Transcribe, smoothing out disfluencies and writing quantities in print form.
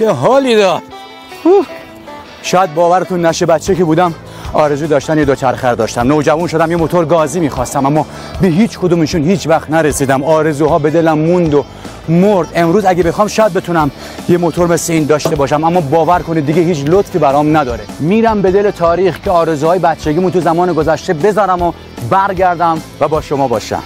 چه حالی داد. شاید باورتون نشه بچه که بودم آرزو داشتن یه دوچرخه داشتم. نوجوان شدم یه موتور گازی میخواستم اما به هیچ کدومشون هیچ وقت نرسیدم. آرزوها به دلم موند و مرد. امروز اگه بخوام شاید بتونم یه موتور مثل این داشته باشم اما باور کنید دیگه هیچ لطفی برام نداره. میرم به دل تاریخ که آرزوهای بچگیمو تو زمان گذشته بذارم و برگردم و با شما باشم.